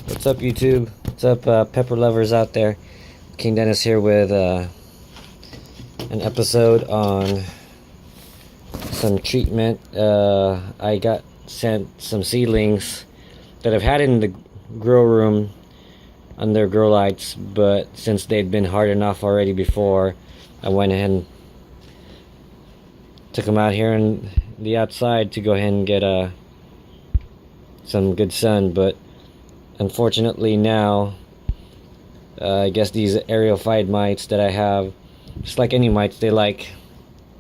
What's up, YouTube? What's up, pepper lovers out there? King Dennis here with an episode on some treatment. I got sent some seedlings that I've had in the grow room under grow lights, but since they'd been hard enough already before, I went ahead and took them out here in the outside to go ahead and get some good sun. But unfortunately now, I guess these Eriophyid mites that I have, just like any mites, they like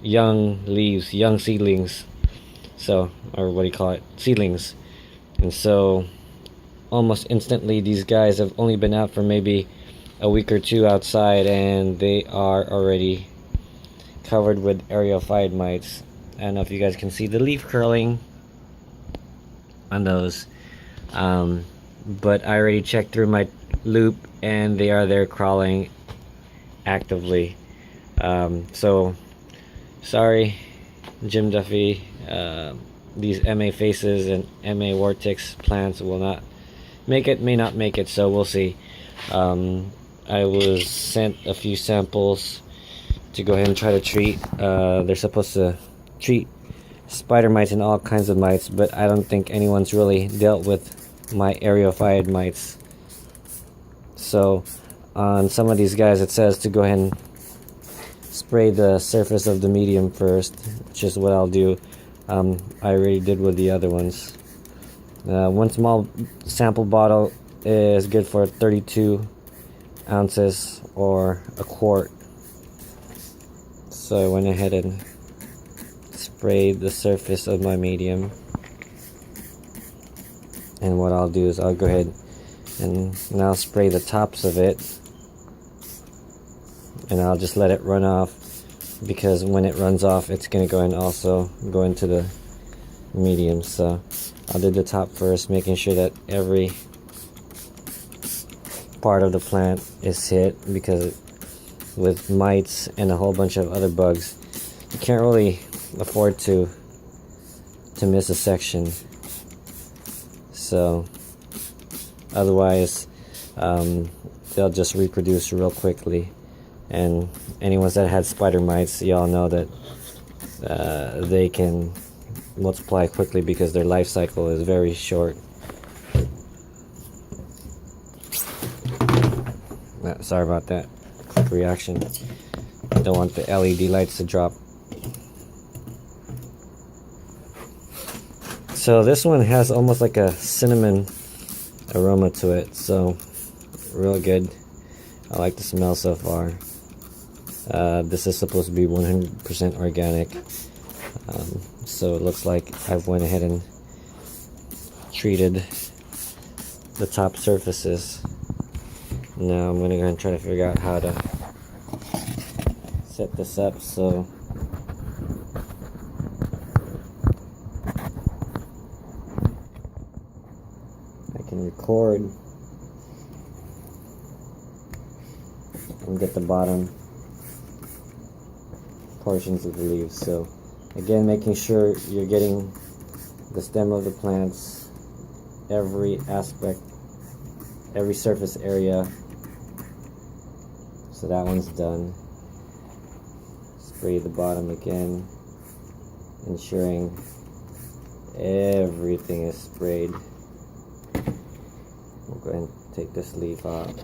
young leaves, young seedlings. So, or what do you call it? Seedlings. And so, almost instantly, these guys have only been out for maybe a week or two outside, and they are already covered with Eriophyid mites. I don't know if you guys can see the leaf curling on those. But I already checked through my loop, and they are there crawling actively. So sorry, Jim Duffy. These MA faces and MA vortex plants will not make it, may not make it, so we'll see. I was sent a few samples to go ahead and try to treat. They're supposed to treat spider mites and all kinds of mites, but I don't think anyone's really dealt with my Eriophyid mites. So on some of these guys it says to go ahead and spray the surface of the medium first, which is what I'll do. I already did with the other ones. One small sample bottle is good for 32 ounces or a quart. So I went ahead and sprayed the surface of my medium. And what I'll do is I'll go ahead and now spray the tops of it, and I'll just let it run off, because when it runs off it's going to go and also go into the medium. So I'll do the top first, making sure that every part of the plant is hit, because with mites and a whole bunch of other bugs, you can't really afford to miss a section. So otherwise they'll just reproduce real quickly. And anyone that had spider mites, y'all know that they can multiply quickly because their life cycle is very short. Sorry about that quick reaction. Don't want the LED lights to drop. So this one has almost like a cinnamon aroma to it, so real good. I like the smell so far. This is supposed to be 100% organic, so it looks like I've went ahead and treated the top surfaces. Now I'm gonna go and try to figure out how to set this up so I can record and get the bottom portions of the leaves. So again, making sure you're getting the stem of the plants, every aspect, every surface area. So that one's done. Spray the bottom again, ensuring everything is sprayed. We'll go ahead and take this leaf off.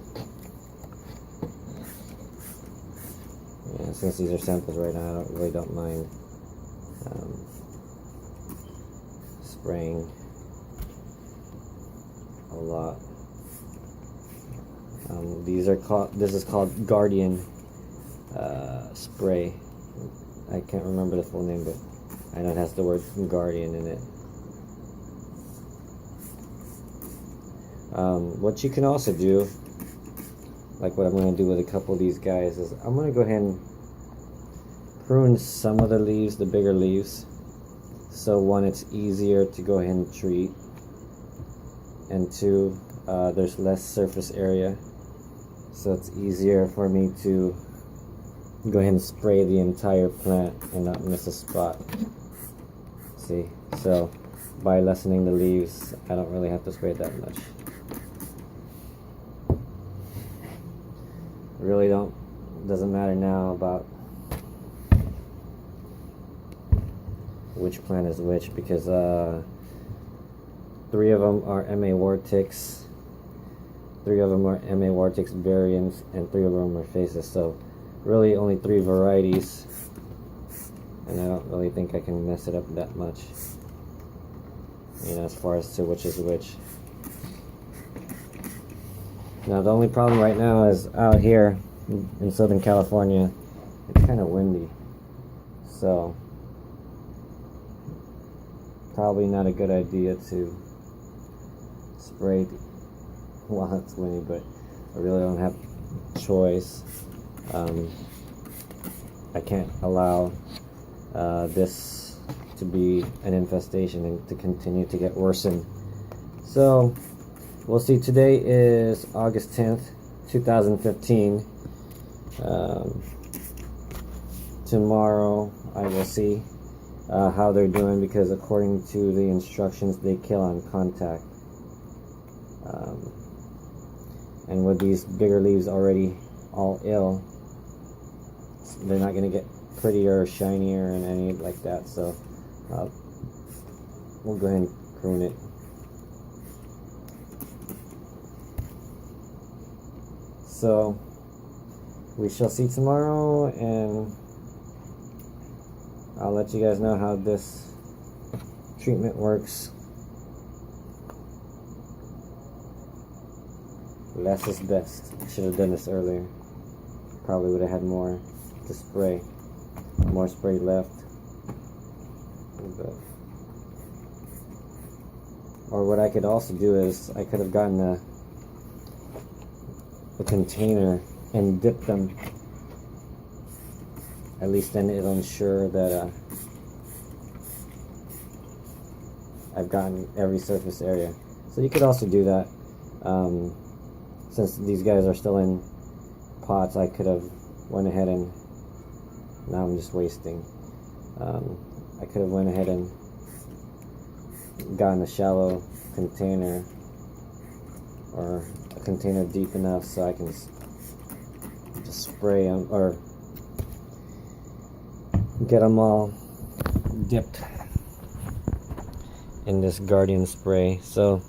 Yeah, since these are samples right now, I really don't mind spraying a lot. This is called Guardian spray. I can't remember the full name, but I know it has the word Guardian in it. What you can also do, like what I'm going to do with a couple of these guys, is I'm going to go ahead and prune some of the leaves, the bigger leaves, so one, it's easier to go ahead and treat, and two, there's less surface area, so it's easier for me to go ahead and spray the entire plant and not miss a spot. See, so by lessening the leaves, I don't really have to spray that much. really doesn't matter now about which plant is which, because 3 of them are MA Vortex, 3 of them are MA Vortex variants, and 3 of them are faces. So really only 3 varieties, and I don't really think I can mess it up that much, you know, as far as to which is which. Now the only problem right now is out here in Southern California, it's kind of windy, so probably not a good idea to spray while it's windy, but I really don't have choice. I can't allow this to be an infestation and to continue to get worsened. So we'll see. Today is August 10th, 2015. Tomorrow I will see how they're doing, because according to the instructions, they kill on contact. And with these bigger leaves already all ill, they're not going to get prettier or shinier and any like that. So we'll go ahead and prune it. So we shall see tomorrow, and I'll let you guys know how this treatment works. Less is best. I should have done this earlier. Probably would have had more to spray. More spray left. But, or what I could also do is I could have gotten a container and dipped them. At least then it'll ensure that I've gotten every surface area. So you could also do that. Since these guys are still in pots, I could have went ahead and, now I'm just wasting. I could have went ahead and gotten a shallow container, or a container deep enough so I can just spray them, or get them all dipped in this Guardian spray. So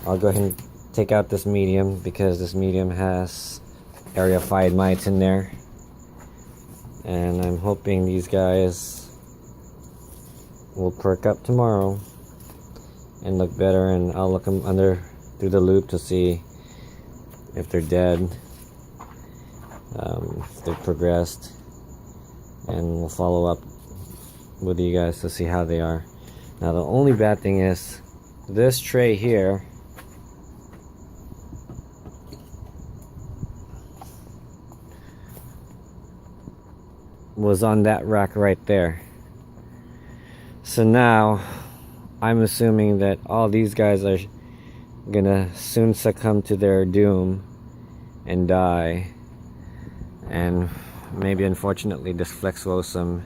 I'll go ahead and take out this medium, because this medium has Eriophyid mites in there, and I'm hoping these guys will perk up tomorrow and look better, and I'll look them through the loop to see if they're dead, if they've progressed, and we'll follow up with you guys to see how they are. Now the only bad thing is this tray here was on that rack right there. So now I'm assuming that all these guys are gonna soon succumb to their doom and die, and maybe unfortunately this Flexosum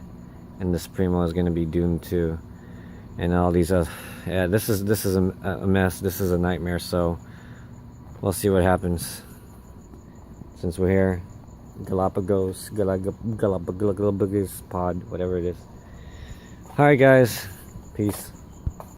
and this Primo is gonna be doomed too, and all these yeah, this is a mess. This is a nightmare. So we'll see what happens. Since we're here, Galapagos pod, whatever it is. Alright guys, peace.